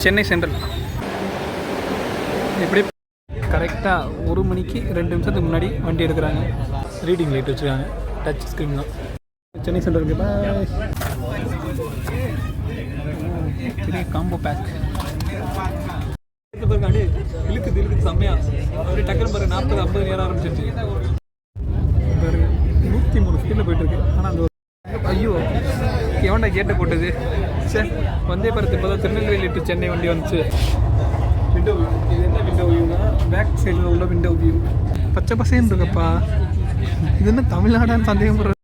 Chennai central எப்படி கரெக்டாக 1 மணிக்கு 2 நிமிஷத்துக்கு முன்னாடி வண்டி எடுக்கிறாங்க. ரீடிங் லைட் வச்சுருக்காங்க, டச் ஸ்க்ரீன் தான். சென்னை சென்ட்ரலுக்கு பெரிய காம்போ பேக் அப்படியே இழுக்குது செம்மையா. அப்படியே டக்குனு பாரு 40-50 ஏற ஆரம்பிச்சிருச்சு. 103 ஸ்பீடில் போயிட்டுருக்கு. ஆனால் அந்த ஐயோ எவன்டா கேட்டை போட்டது? சரி, வந்தே பாரத் இப்போ தான் திருநெல்வேலி டு சென்னை வண்டி வந்துச்சு. விண்டோ வியூ, இது என்ன விண்டோ வியூனா பேக் சைடில் உள்ள விண்டோ வியூ. பச்சை பசேன்னு இருக்கப்பா. இது என்ன தமிழ்நாடான்னு சந்தேகப்படுற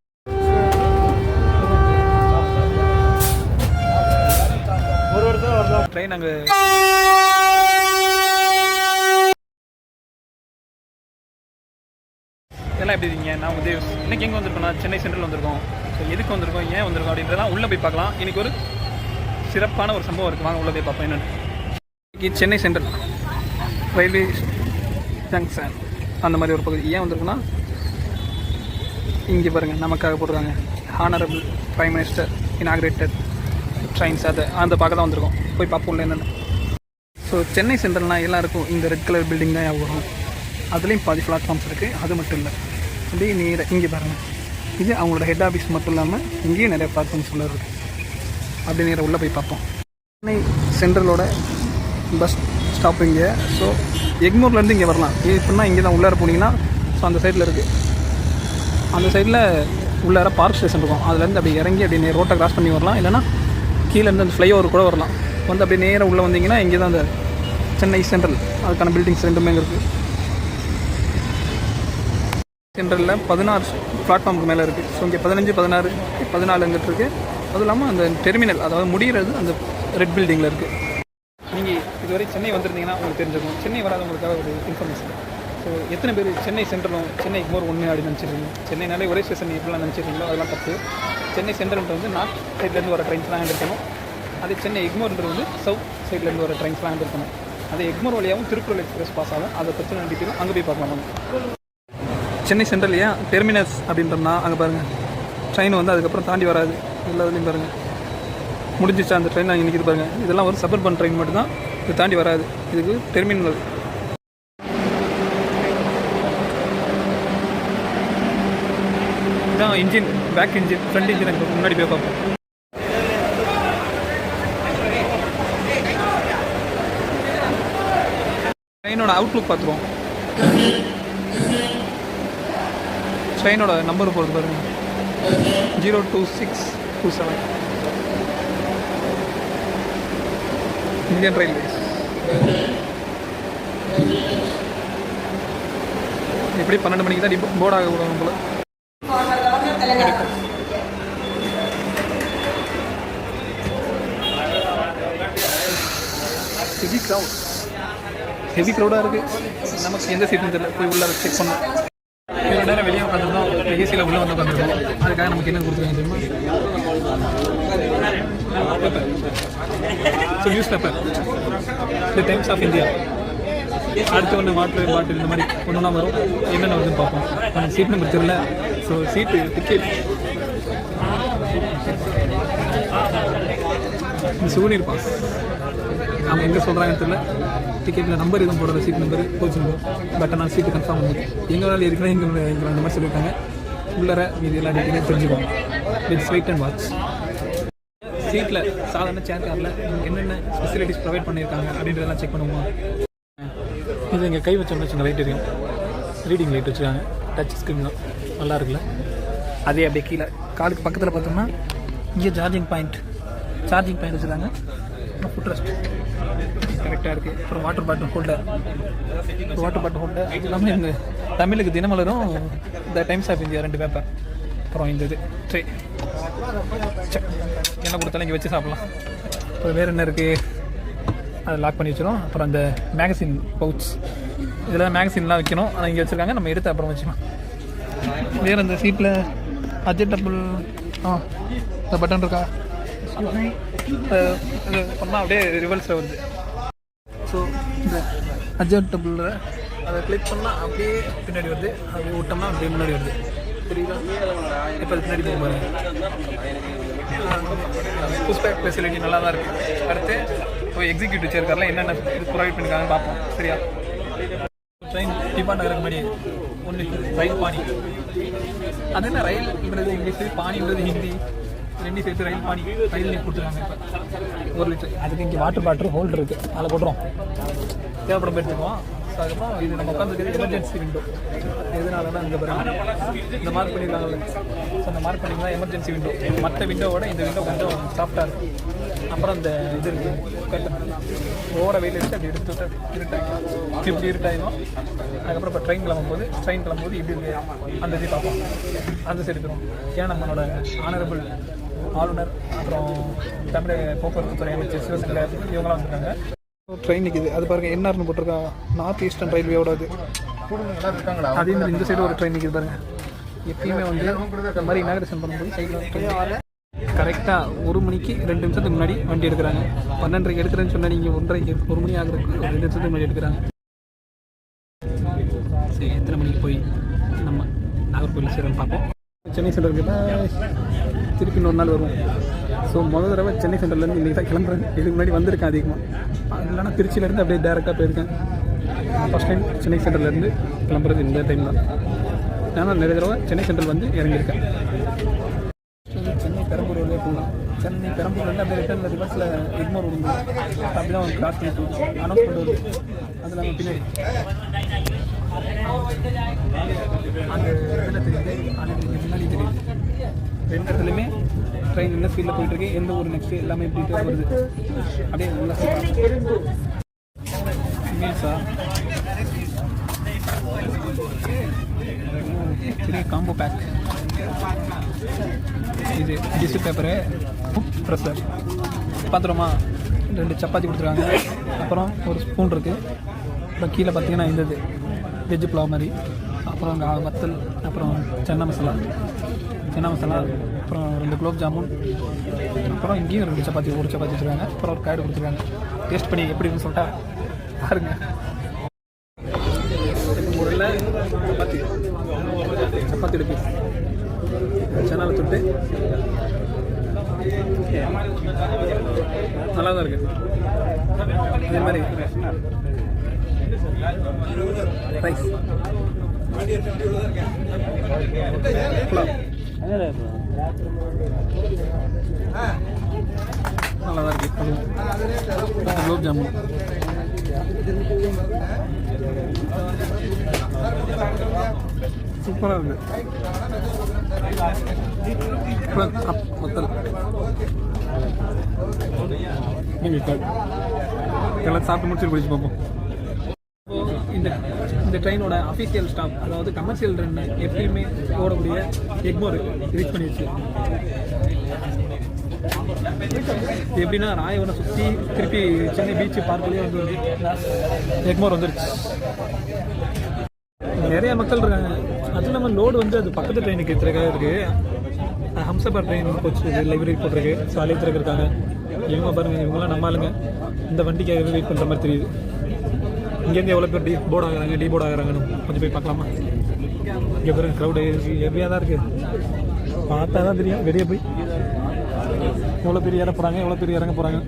ட்ரெயின். அங்கே எல்லாம் எப்படி இருக்கீங்க? நான் உதேவ். இன்றைக்கி எங்கே வந்திருக்கோம்னா சென்னை சென்ட்ரல் வந்திருக்கோம். ஸோ எதுக்கு வந்திருக்கோம், ஏன் வந்திருக்கோம் அப்படின்றதான் உள்ளே போய் பார்க்கலாம். இன்றைக்கி ஒரு சிறப்பான ஒரு சம்பவம் இருக்குது, வாங்க உள்ளே போய் பார்ப்போம் என்னென்னு. இன்றைக்கி சென்னை சென்ட்ரல் ரயில்வே ஜங்ஷன் அந்த மாதிரி ஒரு பகுதி. ஏன் வந்திருக்குன்னா இங்கே பாருங்கள் நமக்காக போடுறாங்க honourable prime minister inaugurated trains. அந்த பார்க்க தான் வந்திருக்கோம். போய் பார்ப்போம்ல என்னென்னு. ஸோ சென்னை சென்ட்ரல்னால் எல்லாருக்கும் இந்த ரெட் கலர் பில்டிங் தான் வரும். அதுலேயும் பாதி பிளாட்ஃபார்ம்ஸ் இருக்குது. அது மட்டும் இல்லை, அப்படியே நேராக இங்கே பாருங்கள், இது அவங்களோட ஹெட் ஆஃபீஸ் மட்டும் இல்லாமல் இங்கேயும் நிறைய பிளாட்ஃபார்ம்ஸ் உள்ள இருக்குது. அப்படி நேராக உள்ளே போய் பார்ப்போம். சென்னை சென்ட்ரலோட பஸ் ஸ்டாப்பிங்க. ஸோ எக்மோர்லேருந்து இங்கே வரலாம். எப்படின்னா இங்கே தான் உள்ளார போனீங்கன்னா, ஸோ அந்த சைடில் இருக்குது. அந்த சைடில் உள்ளார பார்க் ஸ்டேஷன் இருக்கும். அதுலேருந்து அப்படி இறங்கி அப்படியே ரோட்டை கிராஸ் பண்ணி வரலாம். இல்லைனா கீழேருந்து அந்த ஃப்ளைஓவர் கூட வரலாம். வந்து அப்படியே நேராக உள்ளே வந்தீங்கன்னா இங்கே தான் அந்த சென்னை சென்ட்ரல் அதுக்கான பில்டிங்ஸ் ரெண்டுமே இருக்குது. சென்ட்ரலில் 16 பிளாட்ஃபார்முக்கு மேலே இருக்குது. ஸோ இங்கே 15, 16, 14 அங்கிட்டு இருக்குது. அதுவும் இல்லாமல் அந்த டெர்மினல், அதாவது முடிகிறது அந்த ரெட் பில்டிங்கில் இருக்குது. நீங்கள் இதுவரை சென்னை வந்திருந்தீங்கன்னா உங்களுக்கு தெரிஞ்சிருக்கும். சென்னை வராதவங்களுக்காக ஒரு இன்ஃபர்மேஷன். ஸோ எத்தனை பேர் சென்னை சென்ட்ரலும் சென்னை எக்மோர் ஒன்று அப்படின்னு நினச்சிருக்கீங்க? சென்னைனாலே ஒரே ஸ்டேஷன் எப்படிலாம் நினச்சிருக்கீங்களோ அதெல்லாம் தப்பு. சென்னை சென்ட்ரல்ன்றது வந்து நார்த் சைட்லேருந்து வர ட்ரெயின்ஸ்லாம் ஹேண்டில் இருக்கணும். அதே சென்னை எக்மோர்ன்றது வந்து சவுத் சைட்லேருந்து வர ட்ரெயின்ஸ்லாம் ஹேண்டில் இருக்கணும். அதே எக்மோர் வழியாகவும் திருக்குறள் எக்ஸ்பிரஸ் பாஸ் ஆகும். அதை பற்றி டீட்டெயிலும் அங்கே போய் பார்க்கலாம். சென்னை சென்ட்ரல் ஏன் டெர்மினஸ் அப்படின்றனா அங்கே பாருங்கள், ட்ரெயின் வந்து அதுக்கப்புறம் தாண்டி வராது. எல்லாத்துலேயும் பாருங்கள் முடிஞ்சிச்சு அந்த ட்ரெயின் அங்கே நிற்கிது பாருங்கள். இதெல்லாம் ஒரு சபர்பன் ட்ரெயின் மட்டும்தான், இது தாண்டி வராது. இதுக்கு டெர்மினல். இதுதான் engine, back engine, front engine. எனக்கு முன்னாடி போய் பார்ப்போம். ட்ரெயினோட அவுட்லுக் பார்த்துருவோம். ட்ரெயினோட நம்பர் போகிறது பாருங்கள், 02627. Indian railways. எப்படி 12 மணிக்கு தான் போர்டாக விடுவாங்க போல. ஹெவி க்ரௌடாக இருக்குது. நமக்கு எந்த சீட்டும் தெரியல. போய் உள்ளே செக் பண்ணோம். இவ்வளோ நேரம் வெளியே உட்காந்துருந்தோம், ஏசியில் உள்ளே வந்து உட்காந்துருக்கோம். அதுக்காக நமக்கு என்ன கொடுத்துருக்காங்க தெரியுமா? Paper. So newspaper, the Times of India. அடுத்து ஒன்று வாட்டர் பாட்டில், இந்த மாதிரி ஒன்றுனா வரும். என்னென்ன வருதுன்னு பார்ப்போம். நம்ம சீட் நம்பர் தெரியல. So seat, ticket, junior pass. அவங்க எங்கே சொல்கிறாங்கன்னு தெரியல. டிக்கெட்டில் நம்பர் எதுவும் போடுற, seat number coach number. But ஆனால் சீட்டு கன்ஃபார்ம் பண்ணுது. எங்கள் வேலை இருக்கிறேன், எங்கள் அந்த மாதிரி சொல்லியிருக்காங்க. உள்ளர மீது எல்லா டீட்டெயிலும் தெரிஞ்சுக்கோங்க. Let's wait and watch. சீட்டில் சாதாரண சேர் காரில் என்னென்ன ஃபெசிலிட்டிஸ் ப்ரொவைட் பண்ணியிருக்காங்க அப்படின்றதெல்லாம் செக் பண்ணுவோம். இது இங்கே கை வச்சோம்னு வச்சுங்க லைட் எரியும். ரீடிங் லைட் வச்சுருக்காங்க, டச் ஸ்க்ரீன் தான், நல்லா இருக்குல்ல. அதே அப்படியே கீழே காலுக்கு பக்கத்தில் பார்த்தோம்னா இங்கே சார்ஜிங் பாயிண்ட் வச்சுருக்காங்க. ஃபுட் ரெஸ்ட் கரெக்டாக இருக்குது. அப்புறம் வாட்டர் பாட்டில் ஹோல்டர், அது எல்லாமே இந்த தமிழுக்கு தினமலரும் the Times of India 2 paper. அப்புறம் இந்த இது ட்ரே, என்ன கொடுத்தாலும் இங்கே வச்சு சாப்பிட்லாம். அப்புறம் வேறு என்ன இருக்குது, அதை லாக் பண்ணி வச்சிடும். அப்புறம் அந்த மேகசின் பவுச், இதெல்லாம் மேகசின்லாம் வைக்கணும். ஆனால் இங்கே வச்சுருக்காங்க, நம்ம எடுத்து அப்புறம் வச்சுக்கலாம். வேறு அந்த சீட்டில் அட்ஜஸ்டபிள் இந்த பட்டன் இருக்கா, இது பண்ணால் அப்படியே ரிவல்ஸில் வருது. ஸோ இந்த அட்ஜஸ்டபிளில் அதை கிளிக் பண்ணால் அப்படியே பின்னாடி வருது, அப்படியே விட்டோம்னா அப்படியே முன்னாடி வருது. புரியுதா? இப்போ அது பின்னாடி போக பாருங்க. புஷ் பேக் ஃபெசிலிட்டி நல்லா தான் இருக்குது. அடுத்து போய் எக்ஸிக்யூட்டிவ் சேர்க்காரில் என்னென்ன இது ப்ரொவைட் பண்ணியிருக்காங்கன்னு பார்ப்போம். சரியா? ட்ரெயின் டிபார்ட் ஆகிறதுக்கு முன்னாடி ஒன்று ரயில் பாணி. அது என்ன ரயில்ன்றது இங்கிலீஷு, பானின்றது ஹிந்தி, ரெண்டு சேர்த்து ரயில் பாணி ரயில் கொடுத்துருக்காங்க. இப்போ 1 லிட்டர். அதுக்கு இங்கே வாட்டர் பாட்டில் ஹோல்டர் இருக்குது, அதில் போட்டுரும். தேவைப்படம் எடுத்துக்குவோம். ஸோ அதுக்கப்புறம் இது நம்ம உட்காந்துருக்கிறது எமர்ஜென்சி விண்டோ. எதனாலனா இங்கே பாருங்க இந்த மார்க் பண்ணியிருக்காங்கல்ல. ஸோ அந்த மார்க் பண்ணிங்கன்னா எமர்ஜென்சி விண்டோ. மற்ற விண்டோவோட இந்த விண்டோ கொஞ்சம் சாஃப்டாக இருக்கும். அப்புறம் அந்த இது இருக்குது ஓவர வெயில் எடுத்து அப்படி எடுத்து விட்டு இருட்டாகும். இப்படி இருட்டாயிடும். அதுக்கப்புறம் இப்போ ட்ரெயின் கிளம்பும்போது இப்படி இருக்கு அந்த இது பார்ப்போம். அந்த சைடு தரும். ஏன் நம்மளோட ஆனரபிள் ஆளுநர் அப்புறம் தமிழக போக்குவரத்து துறை அமைச்சர் சிவசங்கர் இவங்களாம் வந்துருக்காங்க. ட்ரெயின் நிற்கிது. அது பாருங்கள் என்ஆர்னு போட்டிருக்காங்க. நார்த் ஈஸ்டர்ன் ரயில்வேயோட அது. அதே மாதிரி இந்த சைடு ஒரு ட்ரெயின் நிற்கிது பாருங்கள். எப்பயுமே வந்து இந்த மாதிரி இனாகிரேஷன் பண்ணும்போது சைடில் கரெக்டாக 1 மணிக்கு 2 நிமிஷத்துக்கு முன்னாடி வண்டி எடுக்கிறாங்க. 12:30 எடுக்கிறேன்னு சொன்னால் நீங்கள் 1 மணி ஆகுறதுக்கு 2 நிமிஷத்துக்கு முன்னாடி எடுக்கிறாங்க. சரி, எத்தனை மணிக்கு போய் நம்ம நாகர்கோவில் சேரன்னு பார்ப்போம். சென்னை சென்ட்ரலுக்கு திருப்பி இன்னொரு நாள் வருவோம். ஸோ முதல் தடவை சென்னை சென்ட்ரல்லேருந்து இன்றைக்கி தான் கிளம்புறேன். இதுக்கு முன்னாடி வந்திருக்கேன் அதிகமாக. இல்லைனா திருச்சியிலேருந்து அப்படியே டேரெக்டாக போயிருக்கேன். ஃபஸ்ட் டைம் சென்னை சென்ட்ரல்லேருந்து கிளம்புறது இந்த டைம் தான். நான் நிறைய தடவை சென்னை சென்ட்ரல் வந்து இறங்கியிருக்கேன். சென்னை பெரம்பூர் வழியாக போகலாம். சென்னை பெரம்பூர்லேருந்து அப்படியே ரிட்டர்னில் ரிவர்ஸில் எக்மோர் விடுங்க. அப்படி தான் அவங்க கிராஸ் பண்ணி அனௌன்ஸ்மெண்ட் வருது. அதில் நம்ம பின்னாடி அந்த இதில் தெரியுது, அதுக்கு முன்னாடி தெரியுது. 2 இடத்துலையுமே ட்ரெயின் என்ன ஸ்பீடில் போயிட்டுருக்கு, எந்த ஒரு நெக்ஸ்ட்டு எல்லாமே இப்படி வருது. அப்படியே நல்லா மீல்ஸா சரி காம்போ பேக். இது டிஷ்யூ பேப்பரு, ப்ரெஷர், பாத்திரமா 2 சப்பாத்தி கொடுத்துருக்காங்க. அப்புறம் ஒரு ஸ்பூன் இருக்குது. அப்புறம் கீழே பார்த்தீங்கன்னா இந்த இது வெஜ்ஜு புலாவ் மாதிரி. அப்புறம் வத்தல், அப்புறம் சன்னா மசாலா, அப்புறம் 2 குலோப் ஜாமுன், அப்புறம் இங்கேயும் 2 சப்பாத்தி, ஒரு சப்பாத்தி வச்சுருக்காங்க. அப்புறம் ஒரு காய்டு கொடுத்துருக்காங்க. டேஸ்ட் பண்ணி எப்படி இருக்குன்னு சொல்லிட்டா பாருங்க. முறையில் சப்பாத்தி எடுப்பி சென்னால் தொட்டு நல்லா தான் இருக்குது. அதே மாதிரி ரைஸ் நல்லா தான் இருக்குது. குலோப் ஜாமுன் சூப்பராக இருக்குது. வத்தல் எல்லாம் சாப்பிட்டு முடிச்சு பிடிச்சி பார்ப்போம். இந்த ட்ரெயினோட அஃபீஷியல் ஸ்டாப், அதாவது கமர்ஷியல் ட்ரெயின் எப்பயுமே ஓடக்கூடிய எக்மோர் ரீச் பண்ணிடுச்சு. எப்படின்னா ராயவரம் சுற்றி திருப்பி சென்னை பீச்சு பார்க்கலேயே வந்து எக்மோர் வந்துருச்சு. நிறைய மக்கள் இருக்காங்க. அது இல்லாமல் லோடு வந்து அது பக்கத்து ட்ரெயினுக்கு எடுத்துருக்காக இருக்குது. ஹம்சபர் ட்ரெயின் போச்சு, லைப்ரரி போட்டிருக்கு. ஸோ அழைத்துருக்கு இருக்காங்க. இவங்க பாருங்கள், இவங்களாம் நம்ம ஆளுங்க. இந்த வண்டிக்காக வெயிட் பண்ணுற மாதிரி தெரியுது. இங்கேருந்து எவ்வளோ பேர் போர்டு ஆகிறாங்கன்னு கொஞ்சம் போய் பார்க்கலாமா? இங்கே பாருங்க, க்ரௌடு ஹெவியாக தான் இருக்குது. பார்த்தா தான் தெரியும் வெளியே போய் எவ்வளோ பேர் ஏற போகிறாங்க, எவ்வளோ பேர் இறங்க போகிறாங்க.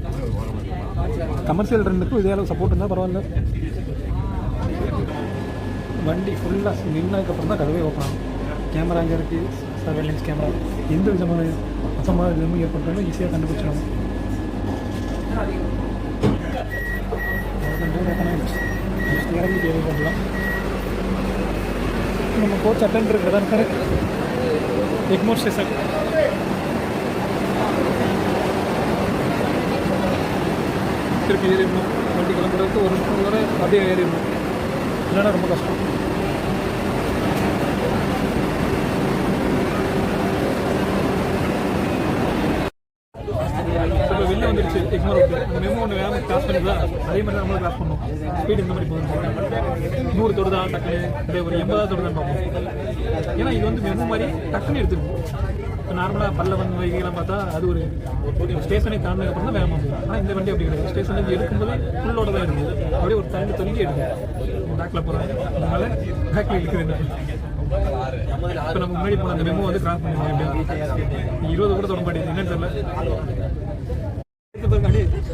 கமர்ஷியல் ட்ரெண்டுக்கும் இதே அளவு சப்போர்ட் இருந்தால் பரவாயில்ல. வண்டி ஃபுல்லாக நின்னதுக்கப்புறம் தான் கதவே ஓப்பன் ஆகும். கேமரா அங்கே இருக்குது, சர்வேலன்ஸ் கேமரா. எந்த விதமான அசமாக எதுவும் ஏற்பட்டாலும் ஈஸியாக கண்டுபிடிச்சிடும். இறங்கி தேவை பண்ணலாம். நம்ம கோச் அட்டன் இருக்கிறதா கரெக்ட் எக்மோர் ஸ்டேஷன். திருப்பி ஏறிடணும். வண்டி கிளம்புறதுக்கு 1 நிமிஷம் வரை அப்படியே ஏறிடணும். இல்லைன்னா ரொம்ப கஷ்டம். இப்போ வெளில வந்துருச்சு எக்மோர் விட்டு. மெமோ ஒன்று வேலை கிராஸ் பண்ணிடுதா, அதே மாதிரி தான் நம்மளும் கிராஸ் பண்ணணும். ஸ்பீடு இந்த மாதிரி போகுது. 100 தொடுதா டக்குன்னு, இதே ஒரு 80 தொடுதான் பார்ப்போம். ஏன்னா இது வந்து மெமோ மாதிரி டக்குன்னு எடுத்துருக்கும். இப்போ நார்மலாக பல்லவன் வைகைலாம் பார்த்தா அது ஒரு ஸ்டேஷனை தாண்டினதுக்கப்புறம் தான் வேகமாக போகும். ஆனால் இந்த வண்டி அப்படி கிடையாது. ஸ்டேஷனுக்கு எடுக்கும்போது ஃபுல்லோட தான் இருக்குது. அப்படியே ஒரு தண்ணி தொங்கி எடுக்கும். பேக்கில் போகிறாங்க, அதனால பேக்கில் இருக்குது. இப்போ நம்ம முன்னாடி போன அந்த மெமோ வந்து கிராஸ் பண்ணிடுவோம். எப்படியா 20 கூட தொட மாட்டேங்குது, என்னன்னு தெரியல.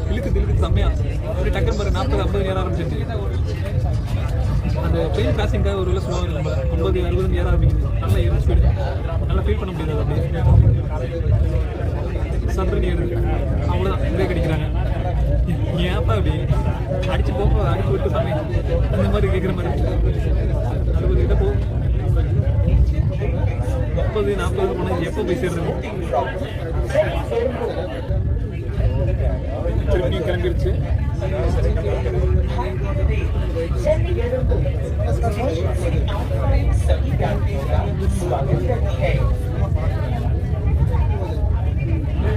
இழுக்கு செம்மையா ஒரு டக்குன்னு பாரு 40-50 ஏற ஆரம்பிச்சிருச்சு. அந்த ட்ரெயின் கிராசிங்காக ஒரு ஸ்லோவாக இருக்கும் 50-60 ஏற ஆரம்பிக்குது. நல்லா ஏறும் ஸ்பீடு, நல்லா ஃபீல் பண்ண முடியாது. அப்படியே சப்ரணி ஏறுது, அவ்வளோதான் பிரேக் அடிக்கிறாங்க. ஏன்ப்பா அப்படி அடிச்சு போக அடிச்சு விட்டு சாமி இந்த மாதிரி கேட்குற மாதிரி 60 கிட்ட போகும். 30-40 போனால் எப்போ போய் சேர்றது? திருப்பி கிளம்பிடுச்சு.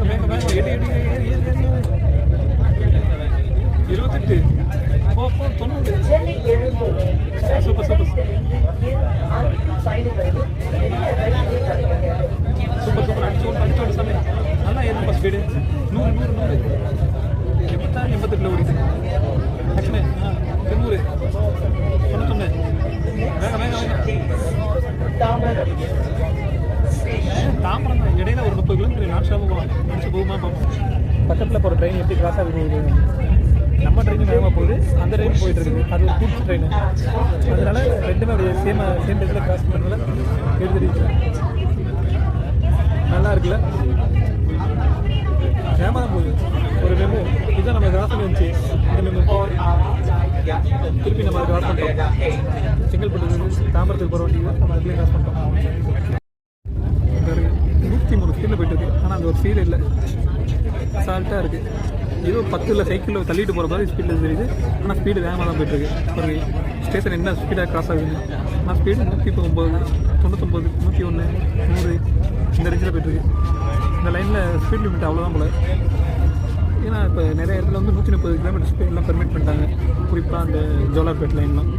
மேக 28 போ 90. சூப்பர் சூப்பர் சூப்பர் சூப்பர் அடிச்சு சாமி நல்லா ஏறும் ஸ்பீடு. 100 86 ஓடிது. ஆக்சுவலி 90 91 தாம்பரம் தான். இடையில ஒரு 30 கிலோமீட்டர் நான் ஸ்டாப் போகலாம். அடிச்சு போகுமா பார்ப்போம். பக்கத்தில் போகிற ட்ரெயின் எப்படி கிராஸ் ஆகி போகுது. நம்ம ட்ரெயின் வேகமாக போகுது, அந்த ட்ரெயின் போயிட்டு இருக்குது. அது ஒரு கூட்டு ட்ரெயின். அதனால ரெண்டுமே அப்படியே சேம் இடத்துல கிராஸ் பண்ணுறதுல எடுத்துட்டு நல்லா இருக்குல்ல. வேகமாக தான் போகுது. ஒரு மெமோ இதுதான் நம்ம கிராஸ் பண்ணி வந்துச்சு. இந்த மெமோ திருப்பி நம்ம கிராஸ் பண்ணிட்டோம். செங்கல்பட்டு தாம்பரத்துக்கு போகிற வண்டியில் நம்ம அதுலேயே கிராஸ் பண்ணிட்டோம். 103 ஸ்பீடில் போயிட்டு இருக்கு. ஆனால் அந்த ஒரு ஃபீல் இல்லை, சால்ட்டாக இருக்குது. ஏதோ 10 சைக்கிளில் தள்ளிட்டு போகிற மாதிரி ஸ்பீடில் தெரியுது. ஆனால் ஸ்பீடு வேகமாக தான் போயிட்டுருக்கு. ஒரு ஸ்டேஷன் என்ன ஸ்பீடாக கிராஸ் ஆகுது. ஆனால் ஸ்பீடு 109, 99, 101, 100 இந்த ரேஞ்சில் போயிட்டுருக்கு. இந்த லைனில் ஸ்பீட் லிமிட் அவ்வளோதான் போல. ஏன்னா இப்போ நிறைய இடத்துல வந்து 130 கிலோமீட்டர் ஸ்பீட்லாம் பெர்மிட் பண்ணிட்டாங்க. குறிப்பாக அந்த ஜோலார்பேட் லைன்லாம்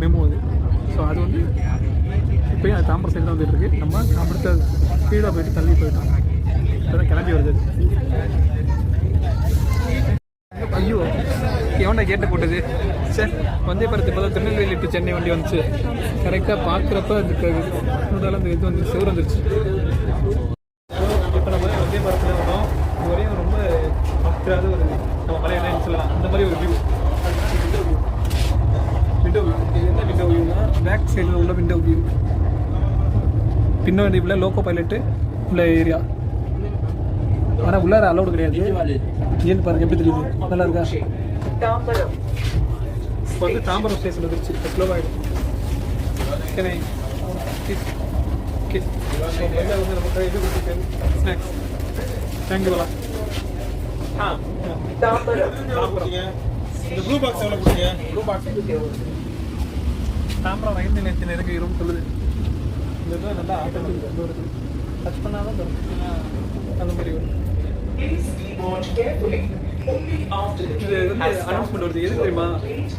மெமோ அது. ஸோ அது வந்து இப்போயும் அது தாம்பரம் சைடு தான் வந்துட்டுருக்கு. நம்ம அடுத்த ஸ்பீடாக போயிட்டு தள்ளி போயிட்டோம். இப்போதான் கிளம்பி வருது. ஐயோ எவன்டா கேட்ட போட்டது. சரி வந்தே பாரத் இப்போ தான் திருநெல்வேலி டு சென்னை வண்டி வந்துச்சு. கரெக்டாக பார்க்குறப்ப அதுக்கு அந்த இது வந்து செவ்வறு வந்துருச்சு. இப்போ நம்ம வந்தே பாரத்தில் வந்தோம். இது வரையும் ரொம்ப பார்க்காத ஒரு நம்ம மலையெல்லாம் சொல்லலாம். அந்த மாதிரி ஒரு வியூ. Window view. இது என்ன விண்டோ வியூனா பேக் சைடில் உள்ள விண்டோ வியூ. பின்னாடி உள்ள லோக்கோ பைலட்டு உள்ள ஏரியா. ஆனால் உள்ளார அலோடு கிடையாது. ஏன்னு பாருங்க எப்படி தெரியுது. நல்லா இருக்கா. இப்போ வந்து தாம்பரம் ஸ்டேஷன் வந்துருச்சு. ஸ்லோவாகிடும். ஓகே வந்து நமக்கு இது கொடுத்துருக்கு ஸ்நாக்ஸ். தேங்க்யூலா. இந்த ப்ளூ பாக்ஸ் எவ்வளோ கொடுங்க? ப்ளூ பாக்ஸ் தாம்பரம் ரயில் நிலையத்தில் இருக்கு. ரொம்ப சொல்லுது. இந்த இதில் நல்லா ஆட்டோமேட்டிக் வருது. டச் பண்ணாதான் தரும். அந்த மாதிரி வரும். இது வந்து அனௌன்ஸ்மெண்ட் வருது. எது தெரியுமா?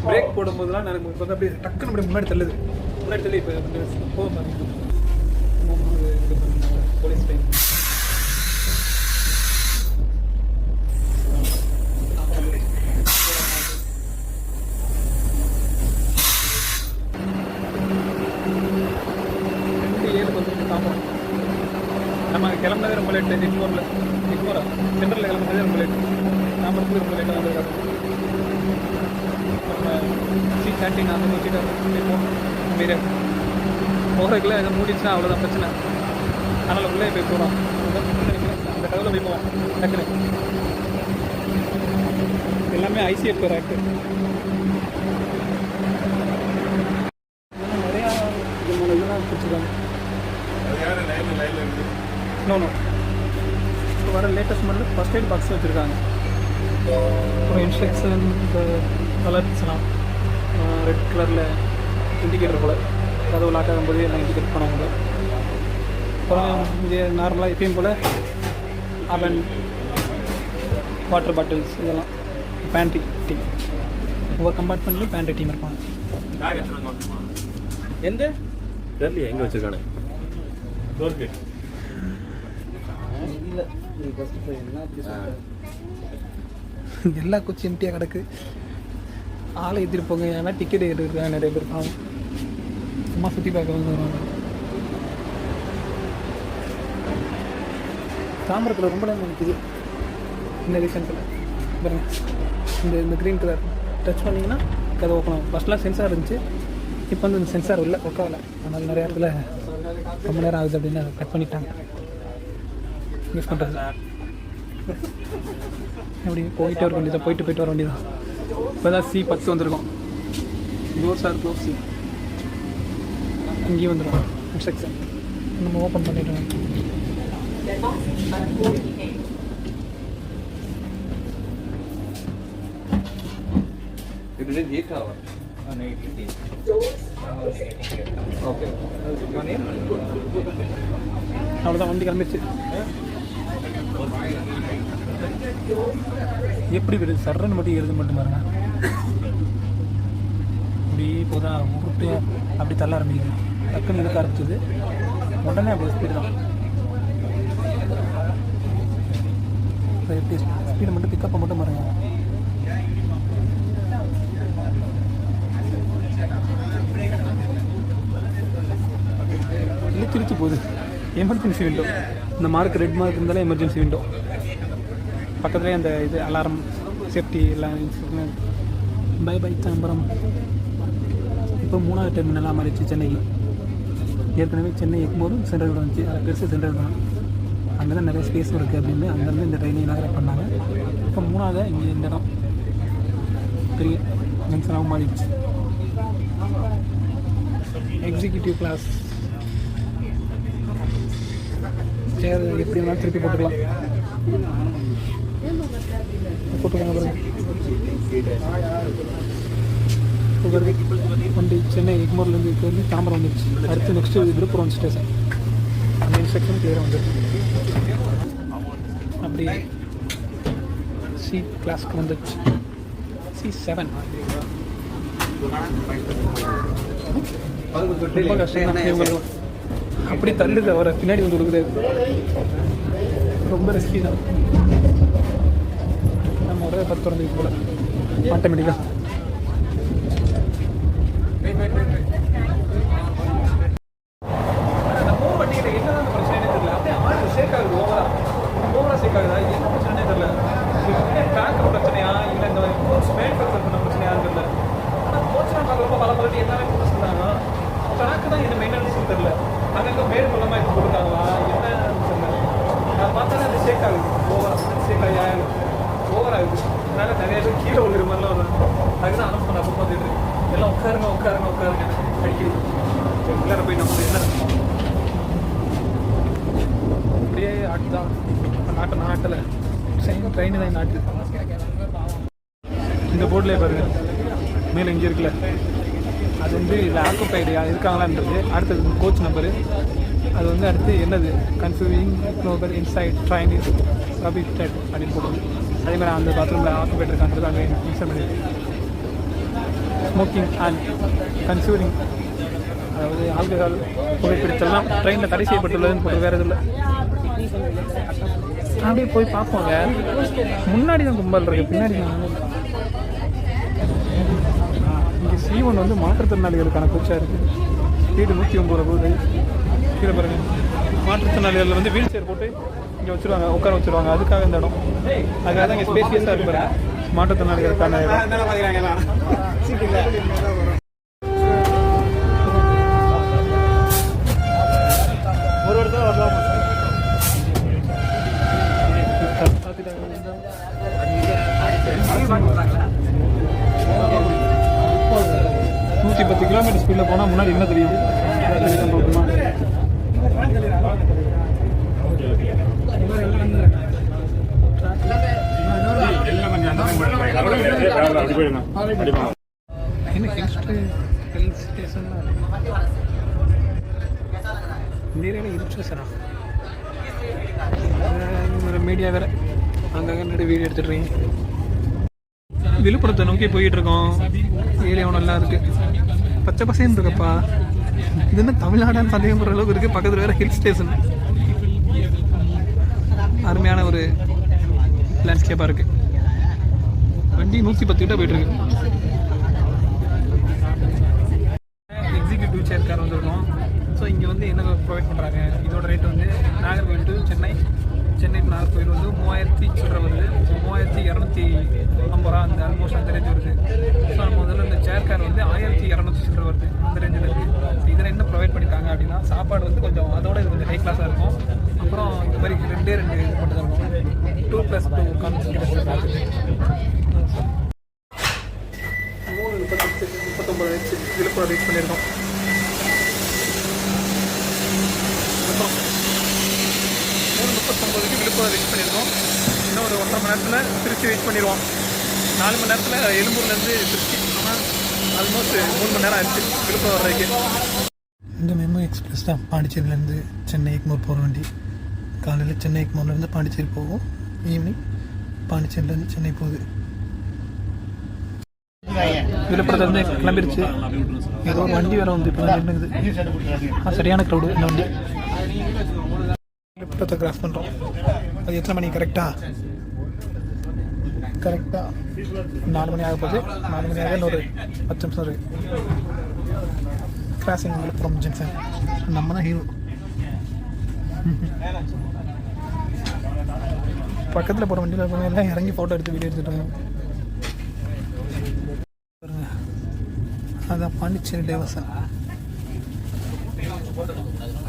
பிரேக் போடும்போதுலாம் எனக்கு இப்போ வந்து அப்படியே டக்குன்னு அப்படியே முன்னாடி தள்ளுது. முன்னாடி தள்ளி இப்போ போக பாருங்க. போலீஸ் லைன் நம்ம கிளம்புனதே ரொம்ப லேட்டு. எக்மோரா சென்ட்ரலில் கிளம்புனதே ரொம்ப லேட்டு. தாம்பரத்துக்கு ரொம்ப லேட்டாக வந்துருக்காங்க. நம்ம C-13 அந்த மாதிரி போகும். மீறியா போகிறதுக்குள்ள எதுவும் மூடிச்சுன்னா அவ்வளோதான் பிரச்சனை. அதனால் உள்ளே போய் போகிறோம். அந்த கதவில் போய் போவோம் டக்குனு. எல்லாமே ICF ரேக்கு. நிறையா இதெல்லாம் பிடிச்சிருக்காங்க. நோ இப்போ வர latest model first aid box வச்சுருக்காங்க. அப்புறம் இன்ஸ்ட்ரக்ஷன் இந்த கலர்ஸ்லாம் ரெட் கலரில் இண்டிகேட்டர் போல் கதவு லாக் ஆகும்போது எல்லாம் இண்டிகேட் பண்ணுவாங்க. அப்புறம் இங்கே நார்மலாக எப்பயும் போல் அவன் வாட்டர் பாட்டில்ஸ் இதெல்லாம் பேண்ட்ரி டீம். ஒவ்வொரு கம்பார்ட்மெண்ட்லையும் பேண்ட்ரி டீம் இருப்பாங்க. எந்த தெரியல எங்கே வச்சுருக்கானே எல்லா கொச்சி எம்டியாக கிடக்கு. ஆளை ஏற்றிட்டு போங்க. ஏன்னா டிக்கெட் எடுக்கிறாங்க நிறைய பேர். பாவம் சும்மா சுற்றி பார்க்க வந்து வருவாங்க. தாம்பரத்தில் ரொம்ப நேரம் நிற்குது இந்த ரீசன்ட்டில். பாருங்க, இந்த க்ரீன் கலர் டச் பண்ணிங்கன்னா கதை ஓப்பன் ஆகும். ஃபஸ்ட்லாம் சென்சார் இருந்துச்சு, இப்போ வந்து இந்த சென்சார் இல்லை, ஒர்க் ஆகலை. அதனால் நிறையா இடத்துல ரொம்ப நேரம் ஆகுது அப்படின்னு கட் பண்ணிட்டாங்க. யூஸ் பண்ணுறது அப்படி போயிட்டு வர வேண்டியதான், போயிட்டு வர வேண்டியதான். இப்போ தான் C10 வந்திருக்கோம். Doors R close. இங்கேயும் வந்துடும் செக்ஷன். நம்ம ஓப்பன் பண்ணிடுவோம். It is 8 hours. Okay. அவ்வளோதான், வண்டி கிளம்பிடுச்சு. எப்படி வருது சர்றன்னு மட்டும் ஏறுது மட்டும் பாருங்க. அப்படி போதா உருட்டு அப்படி தள்ள ஆரம்பிக்குது. டக்குன்னு இழுக்க ஆரம்பிச்சது, உடனே அப்படி ஸ்பீடு தான். எப்படி ஸ்பீடை மட்டும் பிக்கப்பை மட்டும் பாருங்க. இழுத்து போகுது. எமர்ஜென்சி விண்டோ, இந்த மார்க் ரெட் மார்க் இருந்தாலே எமர்ஜென்சி விண்டோ. பக்கத்துலேயே அந்த இது அலாரம் சேஃப்டி எல்லாம். Bye bye Tambaram. இப்போ 3வது டெர்மினலாக மாறிடுச்சு சென்னைக்கு. ஏற்கனவே சென்னை எக்மோரும் சென்ட்ரல் ரோடு வந்துச்சு, அது பெருசு சென்ட்ரல் தான். அங்கே தான் நிறைய ஸ்பேஸ் இருக்குது அப்படின்னு அங்கேருந்து இந்த ட்ரெயினை இனாகிரேட் பண்ணாங்க. இப்போ 3வது இங்கே இந்த இடம் பெரிய ஜங்ஷனாகவும் மாறிடுச்சு. எக்ஸிக்யூட்டிவ் கிளாஸ் சேர் எப்படி வேணாலும் திருப்பி போட்டுக்கலாம். போட்டுக்கோங்க பாருங்க. வண்டி சென்னை எக்மோர்லேருந்து இப்போ வந்து தாம்பரம் வந்துடுச்சு. அடுத்து நெக்ஸ்ட்டு விழுப்புரம் ஸ்டேஷன். அந்த இன்ஸ்ட்ரக்ஷன் கிளியராக வந்துடுச்சு. அப்படியே C கிளாஸ்க்கு வந்துடுச்சு. C7 ரொம்ப கஷ்டம் தான். அப்படி தள்ளுது அவரை, பின்னாடி வந்து கொடுக்குறது ரொம்ப ரிஸ்கி தான். நம்ம ஒரே 10 திறந்துக்கு போல ஆட்டோமேட்டிக்காக. நம்ம வண்டிகிட்ட என்னதான் பிரச்சனைனே தெரியல. அப்படியே ஆடு ஷேக் ஆகுது, ஓவரா ஷேக் ஆகுதா, என்ன பிரச்சனைனே தெரியல. ட்ராக் பிரச்சனையா இல்லை இந்த மேனுஃபேக்சர் பண்ண பிரச்சனையான்னு தெரியல. ஆனால் கோச்செலாம் பார்க்குறப்ப பல பலட்டி எல்லாமே கூட சொன்னாங்க. ட்ராக்கு தான் என்ன மெயின்டெனன்ஸ் தெரியல. அங்கங்கே மேடு பள்ளமாக எடுத்து கொடுத்தாங்களா என்னன்னு தெரியல. நான் பார்த்தாலே அது ஷேக் ஆகுது, ஷேக் ஆகி ஓவர் ஆகுது. அதனால் நிறைய பேர் கீழே விழுகிற மாதிரிலாம் வரும். அதுதான் அனௌன்ஸ் பண்ண அப்போ பார்த்துட்டு எல்லாம் உட்காருங்க அடிக்கிறது. உள்ளார போய் நம்ம என்ன அப்படியே ஆட்டு தான் நாட்டில் ட்ரெயின் தான் நாட்டு. இந்த போர்ட்லேயே பாருங்கள், மேலே இங்கே இருக்குல்ல, அது வந்து இதில் ஆக்குப்பைடு இருக்காங்களான்றது. அடுத்தது கோச் நம்பரு, அது வந்து அடுத்து என்னது கன்ஃபியூவிங் நோபர் இன்சைட் ட்ரெயின் இஸ் சபிட்டட் அப்படின்னு போடுது. அதே மாதிரி அந்த பாத்ரூமில் ஆக்குப்பைடு இருக்கான்றது அங்கே மென்ஷன் பண்ணியிருக்கு. ஸ்மோக்கிங் அண்ட் கன்சூரிங், அதாவது ஆல்கஹால் புகைப்பிடித்தெல்லாம் ட்ரெயினில் தடை செய்யப்பட்டுள்ளதுன்னு போட்டு வேறு எதுவும் இல்லை. அப்படியே போய் பார்ப்போங்க. முன்னாடி தான் கும்பல் இருக்குது, பின்னாடி தான். இங்கே C1 வந்து மாற்றுத்திறனாளிகளுக்கான கோச்சாக இருக்குது. ஸ்பீடு 109 போகுது. கீழே பாருங்க, மாற்றுத்திறனாளிகளில் வந்து வீல் சேர் போட்டு இங்கே வச்சுருவாங்க, உட்கார வச்சுருவாங்க. அதுக்காக இந்த இடம், அதுக்காக தான் இங்கே ஸ்பேசியஸாக இருக்கு பாருங்க. மாற்றுத்திறனாளிகளுக்கான இடம். ஒரு இடத்துல வரலாம். 110 கிலோமீட்டர் ஸ்பீடில் போனால் முன்னாடி என்ன தெரியும்? ஹில் ஸ்டேஷன் இந்த ஏரியாவில் ஹில் ஸ்டேஷனா? மீடியா வேறு அங்கங்கே நிறைய வீடியோ எடுத்துட்றீங்க. விழுப்புரத்தை நோக்கி போயிட்டு இருக்கோம். ஏரியாவும் நல்லா இருக்கு, பச்சை பசேன்னு இருக்கப்பா. இது என்ன தமிழ்நாடுன்னு சந்தேகப்படுற அளவுக்கு இருக்குது. பக்கத்தில் வேறு ஹில் ஸ்டேஷன். அருமையான ஒரு லேண்ட்ஸ்கேப்பாக இருக்குது. வண்டி 110 கிட்ட போயிட்டுருக்கு. எக்ஸிக்யூட்டிவ் சேர் கார் வந்துருக்கோம். ஸோ இங்கே வந்து என்ன ப்ரொவைட் பண்ணுறாங்க, இதோட ரேட் வந்து நாகர்கோவில் டு சென்னை, சென்னை டு நாகர்கோவில் வந்து 3000 சில்லற வருது. 3250 அந்த ஆல்மோஸ்ட் அந்த ரேஞ்ச் வருது. ஸோ நம்ம முதல்ல இந்த சேர் கார் வந்து 1200 சில்லற வருது, அந்த ரேஞ்சில் இருக்குது. இதில் என்ன ப்ரொவைட் பண்ணிட்டாங்க அப்படின்னா சாப்பாடு வந்து கொஞ்சம் அதோட இது கொஞ்சம் ஹை கிளாஸாக இருக்கும். அப்புறம் இந்த மாதிரி 2 இது மட்டும் தான் இருக்கும். 2+2 கான்செப்ட் 39 வச்சு விழுப்புரம் ரீச் பண்ணியிருக்கோம். அப்புறம் 3:39 விழுப்புரம் ரீச் பண்ணியிருக்கோம். இன்னும் ஒரு 1.5 மணி நேரத்தில் திருச்சி ரீச் பண்ணிடுவோம். 4 மணி நேரத்தில் எழும்பூர்லேருந்து திருச்சி. ஆனால் ஆல்மோஸ்ட் 3 மணி நேரம் ஆயிடுச்சு விழுப்புரம் வர்றதுக்கு. இந்த மெமோ எக்ஸ்பிரஸ் தான் பாண்டிச்சேரியிலேருந்து சென்னை எக்மோர் போகிற வண்டி. காலையில் சென்னை எக்மோர்லேருந்து பாண்டிச்சேரி போகும், ஈவினிங் பாண்டிச்சேரியிலேருந்து சென்னை போகுது. விழுப்புரத்துலேருந்து கிளம்பிருச்சு. ஏதோ ஒரு வண்டி வேறு வந்து இப்போ நின்றுக்குது. சரியான க்ரௌடு இந்த வண்டி. விழுப்புரத்தை கிராஸ் பண்ணுறோம். அது எத்தனை மணி கரெக்டாக 4 மணி ஆக போகுது. 4 மணி ஆக இன்னொரு 10 நிமிஷம் இருக்குது. Crossing Villupuram junction. நம்ம தான் ஹீரோ. பக்கத்தில் போகிற வண்டியில் இருக்கவங்க எல்லாம் இறங்கி ஃபோட்டோ எடுத்து வீடியோ எடுத்துகிட்டு பாருங்க. அதான் பாண்டிச்சேரி டைவர்சன்.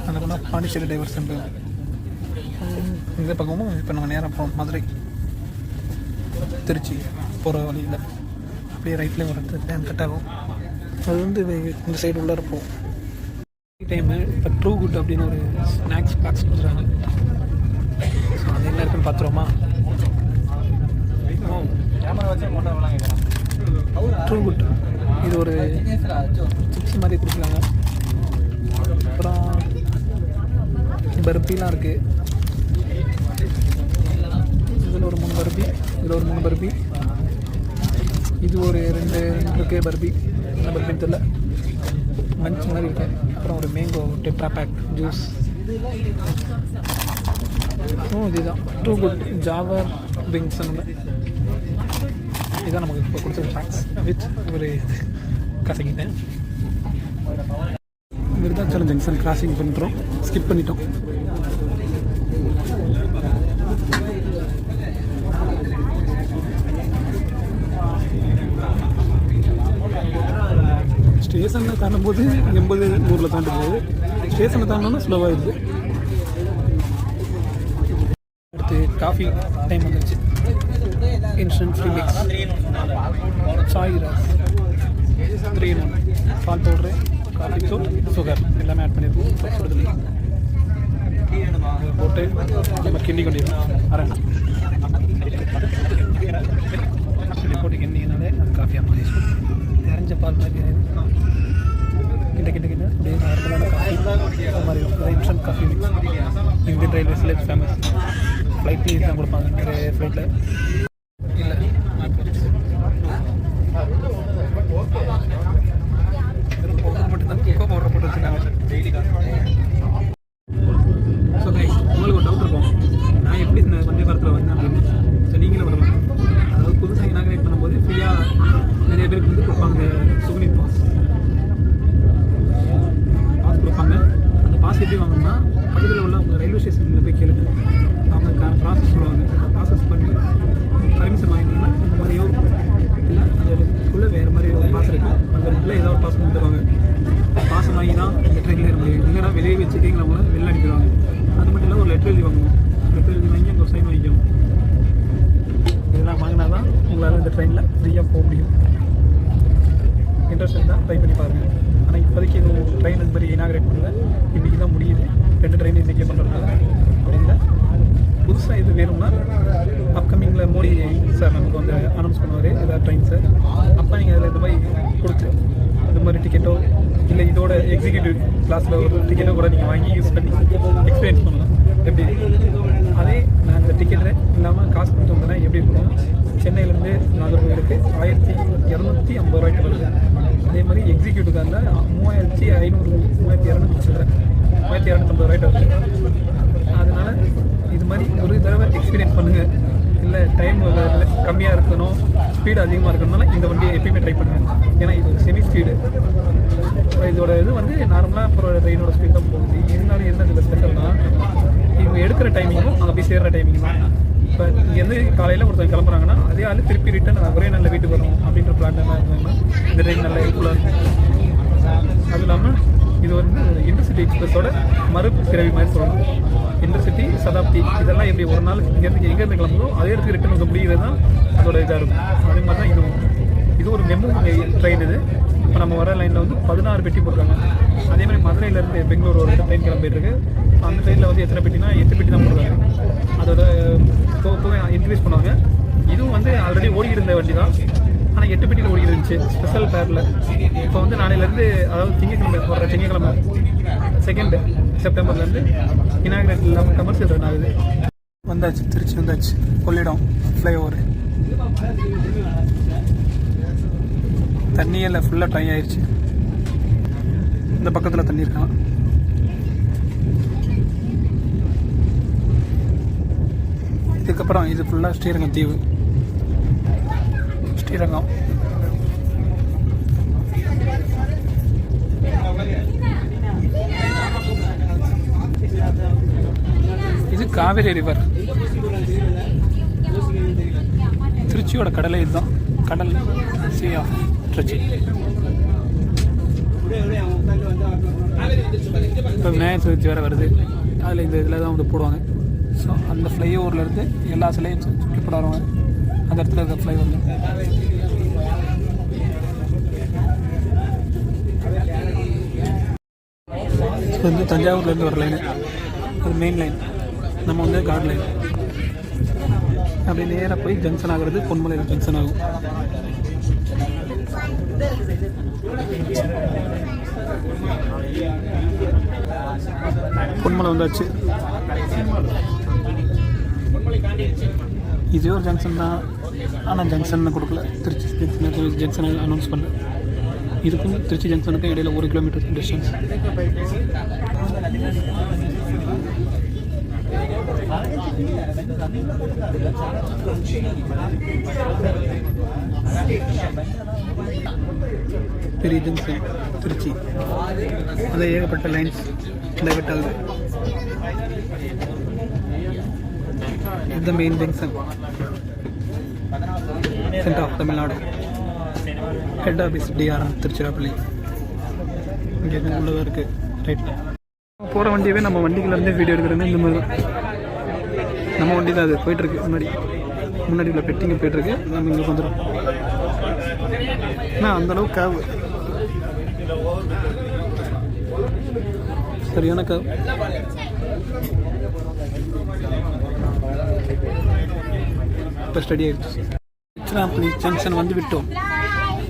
அந்த பக்கம் பாண்டிச்சேரி டைவர்சன். இந்த பக்கமும் இப்போ நம்ம நேராக போகிறோம் மதுரை திருச்சி போகிற வழியில். அப்படியே ரைட்லேயும் ஒரு டைம் கட் ஆகும். அது வந்து இந்த சைடு உள்ளே இருப்போம். டைமு இப்போ ட்ரூ குட் அப்படின்னு ஒரு ஸ்நாக்ஸ் பாக்ஸ் கொடுக்குறாங்க. ஸோ அது என்ன இருக்குன்னு பார்த்துருவோமா? ட்ரூ குட் இது ஒரு சிப்ஸ் மாதிரி கொடுக்குறாங்க. அப்புறம் பர்பிலாம் இருக்குது. இதில் ஒரு 3 பர்பி, இதில் ஒரு 3 பர்பி, இது ஒரு 2 இருக்குது பர்பி. என்ன பர்பின்னு தெரியல, மஞ்ச் மாதிரி இருக்கு. அப்புறம் ஒரு மேங்கோ டெட்ரா பேக் ஜூஸ். இதுதான் ட்ரூ குட் ஜாவர் விங்ஸ். இதுதான் நமக்கு இப்போ கொடுத்த ஸ்நாக்ஸ் வித் ஒரு கசக்கிட்டேன். விருதாச்சலம் ஜங்ஷன் கிராசிங் பண்ணுறோம், ஸ்கிப் பண்ணிட்டோம். ஸ்டேஷனில் தாண்டும் போது 80-100 தாண்டுது. ஸ்டேஷனில் தாண்டோன்னா ஸ்லோவாக இருக்குது. அடுத்து காஃபி டைம் வந்துருச்சு. இன்ஸ்டன்ட் ஃப்ரீ மிக்ஸ், சாய் ராஸ், 3-in-1, பால் பவுட்ரு, காஃபி தூள், சுகர் எல்லாமே ஆட் பண்ணியிருக்கோம். போட்டு நம்ம கிண்டி கொண்டிருக்கோம். அரண்ணா அப்படி போட்டு கிண்டினாலே அது காஃபியாக மாறி நிறைஞ்ச பால் மாதிரி கிண்ட அப்படியே நார்மலான காஃபி மாதிரி இருக்கும். இன்ஸ்டன்ட் காஃபி மிக்ஸ் இந்தியன் ரயில்வேஸில் ஃபேமஸ். ஃப்ளைட்லேயும் தான் கொடுப்பாங்க நிறைய ஃப்ளைட்டில். இல்லை மட்டும்தான் குக்கோ பவுடர் போட்டு வச்சுருக்காங்க. ஸோ கைஸ், உங்களுக்கு ஒரு டவுட் இருக்கும், நான் எப்படி இந்த வந்தே பாரத்தில் வந்தேன் அப்படின்னு. ஸோ நீங்களும் வரலாம். அதாவது புதுசாக இனாகிரேட் பண்ணும்போது ஃப்ரீயாக நிறைய பேருக்கு வந்து கொடுப்பாங்க சுகுனித் பாஸ் கொடுப்பாங்க. அந்த பாஸ் எப்படி வாங்கணும்னா பக்கத்தில் உள்ள அவங்க ரயில்வே ஸ்டேஷனில் போய் கேளுங்க. அவங்க ப்ராசஸ் பண்ணுவாங்க. ப்ராசஸ் பண்ணி பர்மிஷன் வாங்கினீங்கன்னா இந்த மாதிரியோ இல்லை அதுக்குள்ளே வேறு மாதிரி ஒரு பாஸ் இருக்கும். அந்த இடத்துல ஏதோ ஒரு பாஸ் பண்ணி தருவாங்க. பாஸ் வாங்கி தான் இந்த ட்ரெயினில் ஏற முடியும். இல்லைனா வெளியே வச்சுக்கிங்களவங்கள வெளில அனுப்பிடுவாங்க. அது மட்டும் இல்லை ஒரு லெட்டர் எழுதி வாங்கணும். லெட்டர் எழுதி வாங்கி அங்கே ஒரு சைன் வாங்கிக்கணும். இதெல்லாம் வாங்கினா தான் உங்களால் இந்த ட்ரெயினில் ஃப்ரீயாக போக முடியும். இன்ட்ரெஸ்ட் தான் ட்ரை பண்ணி பாருங்கள். ஆனால் இப்போதைக்கு இது ட்ரெயின் இது மாதிரி இனாகிரேட் பண்ணல. இன்றைக்கி தான் முடியுது. 2 ட்ரெயின் இன்றைக்கே பண்ணுறதுனால அப்படின்னா புதுசாக இது வேணும்னா அப்கமிங்கில் மோடி சார் நமக்கு வந்து அனௌன்ஸ் பண்ணுவார் ஏதாவது ட்ரெயின் சார். அப்போ நீங்கள் அதில் இந்த மாதிரி கொடுத்து இந்த மாதிரி டிக்கெட்டோ இல்லை இதோட எக்ஸிக்யூட்டிவ் கிளாஸில் ஒரு டிக்கெட்டோ கூட நீங்கள் வாங்கி யூஸ் பண்ணி எக்ஸ்பீரியன்ஸ் பண்ணலாம். எப்படி அதே நான் இந்த டிக்கெட்டு இல்லாமல் காசு கொடுத்து வந்தேன்னா எப்படி இருக்கணும்? சென்னையிலேருந்து நாகர்கோவிலுக்கு 1250 ரூபாய்க்கு வருது. அதே மாதிரி எக்ஸிக்யூட்டிவ் காரில் 3500 3200 சொல்கிறேன் 3250 ரூபாய்க்கு வருது. அதனால் இது மாதிரி ஒரு தடவை எக்ஸ்பீரியன்ஸ் பண்ணுங்கள். இல்லை டைம் கம்மியாக இருக்கணும், ஸ்பீடு அதிகமாக இருக்கணும்னால இந்த வண்டியை எப்பயுமே ட்ரை பண்ணுங்கள். ஏன்னா இது ஒரு செமி ஸ்பீடு. இதோட இது வந்து நார்மலாக அப்புறம் ட்ரெயினோட ஸ்பீட் தான் போகுது. இருந்தாலும் என்ன இதில் ஸ்பெஷல்னா இந்த அவங்க எடுக்கிற டைமிங்கும் அங்கே போய் சேர்கிற டைமிங் தான். இப்போ இங்கேருந்து காலையில் ஒருத்தவங்க கிளம்புறாங்கன்னா அதே ஆள் திருப்பி ரிட்டன் ஒரே நல்ல வீட்டுக்கு வரும் அப்படின்ற பிளான்லாம் இருந்தாங்கன்னா இந்த ட்ரெயின் நல்ல ஹெல்ப்ஃபுல்லாக இருக்கும். அதுவும் இல்லாமல் இது வந்து இன்டர்சிட்டி எக்ஸ்பிரஸோட மறுபிறவி மாதிரி சொல்லணும். இன்டர்சிட்டி சதாப்தி இதெல்லாம் எப்படி ஒரு நாள் எங்கேருந்து கிளம்புதோ அதே இடத்துக்கு ரிட்டன் வந்து முடிகிறது தான் அதோட இதாக இருக்கும். அதே மாதிரி தான் இது ஒரு மெமோ ட்ரெயின். இது இப்போ நம்ம வர லைனில் வந்து 16 பெட்டி போட்டிருக்காங்க. அதே மாதிரி மதுரையிலேருந்து பெங்களூர் ஒரு ட்ரெயின் கிளம்பிட்டுருக்கு. அந்த ட்ரெயினில் வந்து எத்தனை பெட்டினா 8 பெட்டி தான் போடுறாங்க. அதோட போக இன்க்ரீஸ் பண்ணுவாங்க. இதுவும் வந்து ஆல்ரெடி ஓடி இருந்த வண்டி தான், ஆனால் 8 பெட்டியில் ஓடி இருந்துச்சு ஸ்பெஷல் பேரில். இப்போ வந்து நாளையிலேருந்து அதாவது திங்கக்கிழமை வர திங்கக்கிழமை 2 செப்டம்பர்லேருந்து இனாகிரேட் இல்லாமல் கமர்ஷியல் ரன் ஆகுது. வந்தாச்சு, திருச்சி வந்தாச்சு. கொள்ளிடம் ஃப்ளைஓவர் தண்ணியில் ஃபுல்லாக ட்ரை ஆயிடுச்சு. இந்த பக்கத்தில் தண்ணி இருக்கான். இதுக்கப்புறம் இது ஃபுல்லாக ஸ்ரீரங்கம் தீவு. ஸ்ரீரங்கம் இது காவேரி ரிவர். திருச்சியோட கடலை இதுதான், கடல் சி ஆஃப் திருச்சி. இப்போ விநாயகர் சதுர்த்தி வேறு வருது, அதில் இந்த இதில் தான் வந்து போடுவாங்க. ஸோ அந்த ஃப்ளைஓவரில் இருந்து எல்லா சிலையும் சுற்றி போடுவாங்க. அந்த இடத்துல இருக்க ஃப்ளைஓவரில் இது வந்து தஞ்சாவூர்லேருந்து வர லைனு, அது மெயின் லைன். நம்ம வந்து கார்டு லைன். அப்படி நேராக போய் ஜங்ஷன் ஆகிறது பொன்மலையில் ஜங்ஷன் ஆகும். பொன்மலை வந்தாச்சு. இதே ஒரு ஜங்ஷன் தான், ஆனால் ஜங்ஷன் கொடுக்கல. திருச்சி ஜங்ஷன் அனௌன்ஸ் பண்ணல. இதுக்கும் திருச்சி ஜங்ஷனுக்கும் இடையில 1 கிலோமீட்டர் டிஸ்டன்ஸ். பெரிய ஜங்ஷன் திருச்சி. அது ஏகப்பட்ட லைன்ஸ் டைவர்ட் ஆகுது. இந்த main junction centre of Tamil Nadu. Head office DRM Tiruchirappalli. இங்கே உள்ளதாக இருக்குது. ரைட் போகிற வண்டியவே நம்ம வண்டிக்குள்ளேருந்தே வீடியோ எடுக்கிறேன்னு இந்த மாதிரி தான். நம்ம வண்டி தான் அது போயிட்டுருக்கு. முன்னாடி உள்ள பெட்டிங்க போயிட்டுருக்கு. நம்ம இங்கே வந்துடும். ஆனால் அந்தளவுக்கு கேவ், சரியான கேவ். இப்போ ஸ்டடி ஆகிடுச்சு. திருச்சிராப்பள்ளி ஜங்ஷன் வந்து விட்டோம்.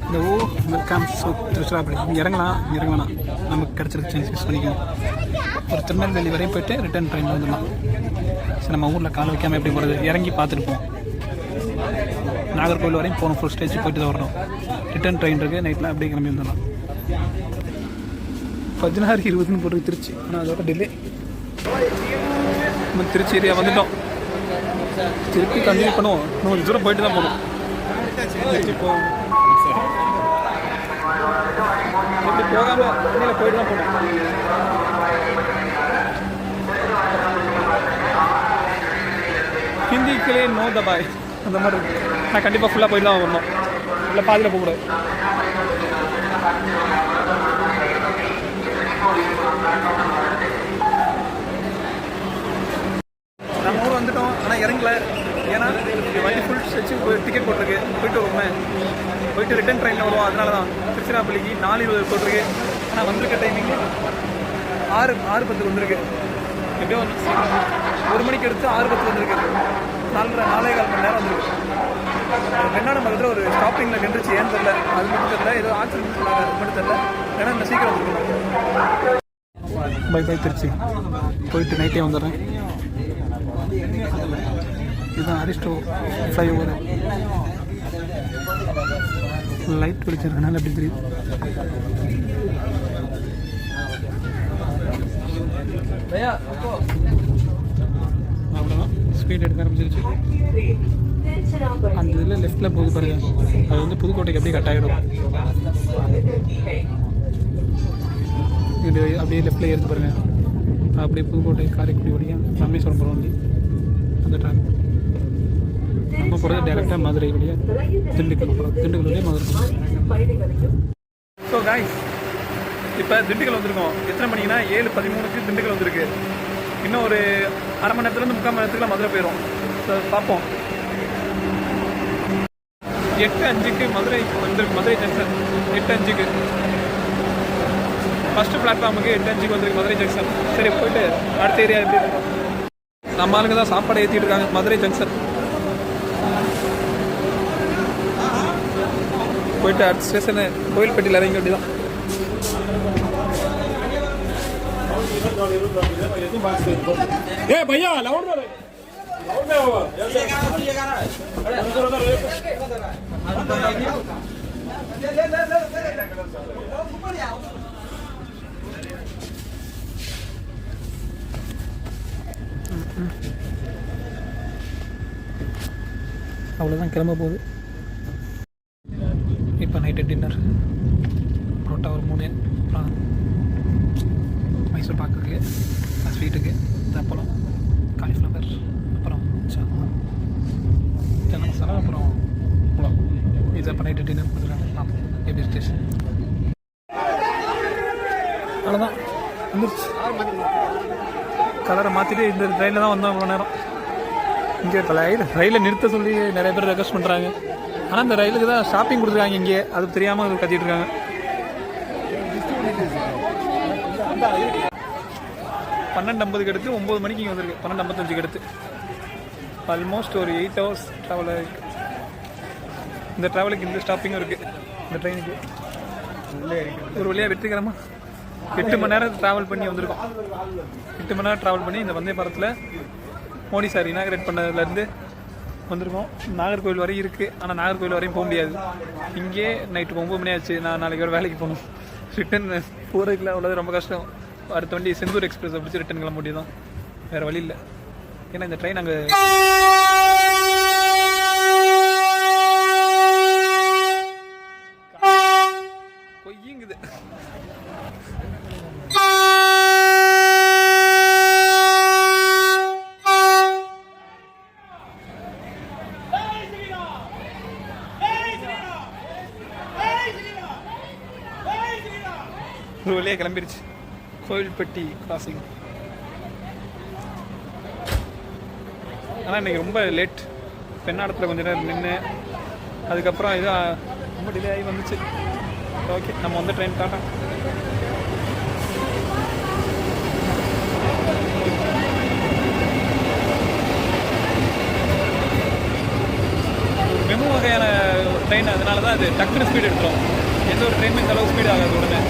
இந்த வெல்கம் ஸோ திருச்சிராப்பள்ளி. இறங்கலாம் நமக்கு கிடச்சிருக்கு சான்ஸ் யூஸ் பண்ணிக்கணும். ஒரு திருநெல்வேலி வரையும் போய்ட்டு ரிட்டர்ன் ட்ரெயினில் வந்துடலாம். சரி, நம்ம ஊரில் காலை வைக்காமல் எப்படி போகிறது, இறங்கி பார்த்துட்டு போவோம். நாகர்கோவில் வரையும் போகணும். ஃபுல் ஸ்டேஜ் போய்ட்டு தான் வரணும். ரிட்டர்ன் ட்ரெயின் இருக்குது, நைட்டில் அப்படியே கிளம்பி வந்துடலாம். 16:20 போகிறது திருச்சி. ஆனால் அதோட டிலே. நம்ம திருச்சி ஏரியா வந்துட்டோம். திருப்பி கண்டினியூ பண்ணுவோம். இன்னும் தூரம் போயிட்டு தான் போகணும். திருச்சி போவோம். இப்படி போகாமல் வண்டியில் போயிட்டு தான் போகணும். ஹிந்திக்கிலே நோ தபாய் அந்த மாதிரி இருக்குது. நான் கண்டிப்பாக ஃபுல்லாக போயிட்டு தான் வரணும். இல்லை பாதியில் போகக்கூடாது. நம்ம ஊர் வந்துட்டோம், ஆனால் இறங்கல. ஏன்னா வண்டி ஃபுல் ஸ்ட்ரெச்சு டிக்கெட் போட்டிருக்கு. போயிட்டு வருவோமே, போயிட்டு ரிட்டன் ட்ரெயினில் வருவோம். அதனால தான் திருச்சிராப்பள்ளிக்கு 4:20 போட்டிருக்கு. ஆனால் வந்திருக்க டைமிங்கு 6:10 வந்திருக்கு. எப்படியோ 1 மணிக்கு எடுத்து 6:10 வந்திருக்கு. 4.25 மணி நேரம் வந்திருக்கு. வெண்ணாடு பக்கத்தில் ஒரு ஸ்டாப்பிங்கில் நின்றுச்சு. ஏன்னு தெரியல, அது மட்டும் தெரியல. ஏதோ ஆக்சிடென்ட் சொன்னாங்க, அது மட்டும் தெரியல. ஏன்னா இந்த சீக்கிரம் வந்துருக்கணும். பை திருச்சி. போயிட்டு நைட்டே வந்துடுறேன். இதுதான் அரிஸ்டோ ஃப்ளைஓவர். லைட் வெளிச்சிருக்கனால எப்படி தெரியுது. அவ்வளோதான், ஸ்பீட் எடுக்க ஆரம்பிச்சிருச்சு. அந்த இதில் லெஃப்டில் போகுது பாருங்க, அது வந்து புதுக்கோட்டைக்கு அப்படியே கட் ஆகிடும். இது அப்படியே லெஃப்டில் ஏறுது பாருங்க, அப்படியே புதுக்கோட்டை காரைக்குடி வழியாக ராமேஸ்வரம் போகிற வண்டி அந்த ட்ராக். நம்ம போகிறது டேரெக்டாக மதுரை வழியாக திண்டுக்கல் போகிறோம். திண்டுக்கல் வழியாக மதுரை. ஸோ காய்ஸ், இப்போ திண்டுக்கல் வந்திருக்கோம். எத்தனை மணிக்குன்னா 7:13 திண்டுக்கல் வந்திருக்கு. இன்னும் ஒரு அரை மணி நேரத்துலேருந்து 3/4 மணி நேரத்துக்குள்ள மதுரை போயிடும். ஸோ பார்ப்போம். 8:05 மதுரை வந்திருக்கு. மதுரை ஜங்ஷன் 8:05. ஃபஸ்ட்டு பிளாட்ஃபார்முக்கு 8:05 வந்திருக்கு மதுரை ஜங்ஷன். சரி, போயிட்டு அடுத்த ஏரியா எப்படி இருக்கும். நம்ம ஆளுங்க தான் சாப்பாடு ஏற்றிட்டு இருக்காங்க. மதுரை ஜங்ஷன் போயிட்டு அடுத்த ஸ்டேஷனு கோயில்பட்டியில் இறங்கி அப்படி தான். भैया लाउड में होगा அவ்வளோதான், கிளம்ப போகுது. இப்போ நைட்டு டின்னர் புரோட்டா ஒரு 3, அப்புறம் மைசூர் பாக்குக்கு, ஸ்வீட்டுக்கு தப்பளம், காலிஃப்ளவர், அப்புறம் சன்னா மசாலா, அப்புறம் புலாவ். இது அப்போ நைட்டு டின்னர் கொடுத்துருக்காங்க. எப்படி ஸ்டேஷன் அவ்வளோதான் வந்துருச்சு. கலரை மாற்றிட்டு இந்த ட்ரெயினில் தான் வந்தோம் இவ்வளோ நேரம். இங்கே இப்போ ரயிலை நிறுத்த சொல்லி நிறைய பேர் ரெக்வஸ்ட் பண்ணுறாங்க. ஆனால் இந்த ரயிலுக்கு தான் ஷாப்பிங் கொடுத்துருக்காங்க இங்கே. அது தெரியாமல் கத்திட்டு இருக்காங்க. 12:50 எடுத்து 9 மணிக்கு இங்கே வந்திருக்கு. 12:55 எடுத்து ஆல்மோஸ்ட் ஒரு 8 hours ட்ராவல் ஆகிருக்கு. இந்த ட்ராவலுக்கு இந்த ஸ்டாப்பிங்கும் இருக்குது. இந்த ட்ரெயினுக்கு ஒரு வழியாக வெற்றிகரமாக 8 மணி நேரம் ட்ராவல் பண்ணி வந்திருக்கோம். 8 மணி நேரம் ட்ராவல் பண்ணி இந்த வந்தே பாரத்தில் மோடி சார் இனாகிரேட் பண்ணதுலேருந்து வந்திருக்கோம். நாகர்கோவில் வரையும் இருக்குது. ஆனால் நாகர்கோவில் வரையும் போக முடியாது. இங்கே நைட்டு 9 மணி ஆச்சு. நான் நாளைக்கு ஒரு வேலைக்கு போகணும். ரிட்டன் போகிறதுக்குள்ள உள்ளது ரொம்ப கஷ்டம். அடுத்த வண்டி செந்தூர் எக்ஸ்பிரஸ் பிடிச்சி ரிட்டன் கிளம்ப முடியும் தான், வேறு வழி இல்லை. ஏன்னா இந்த ட்ரெயின் அங்கே பொய்யுங்குது. ஒரு வழியாக கிளம்பிருச்சு. கோயில்பட்டி கிராசிங். ஆனால் இன்றைக்கி ரொம்ப லேட். பெண்ணாடத்தில் கொஞ்ச நேரம் நின்று அதுக்கப்புறம் இது ரொம்ப டிலே ஆகி வந்துச்சு. ஓகே, நம்ம வந்து ட்ரெயின் டாட்டா. மெமு வகையான ட்ரெயின், அதனால தான் அது டக்குனு ஸ்பீடு எடுத்துரும். எந்த ஒரு ட்ரெயினுமே இந்த அளவு ஸ்பீடு ஆகாது உடனே.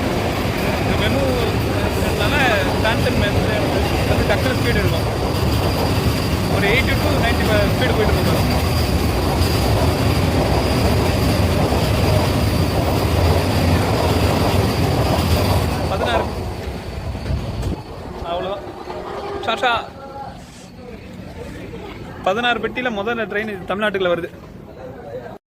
இந்த மெமு டான்சன் அது டக்குனு ஸ்பீடு இருக்கும். ஒரு 80 to 90 ஸ்பீடு போயிட்டு இருக்கும். அவ்வளோதான். ஷாஷா 16 பெட்டியில் முதல்ல ட்ரெயின் தமிழ்நாட்டுக்குள்ள வருது.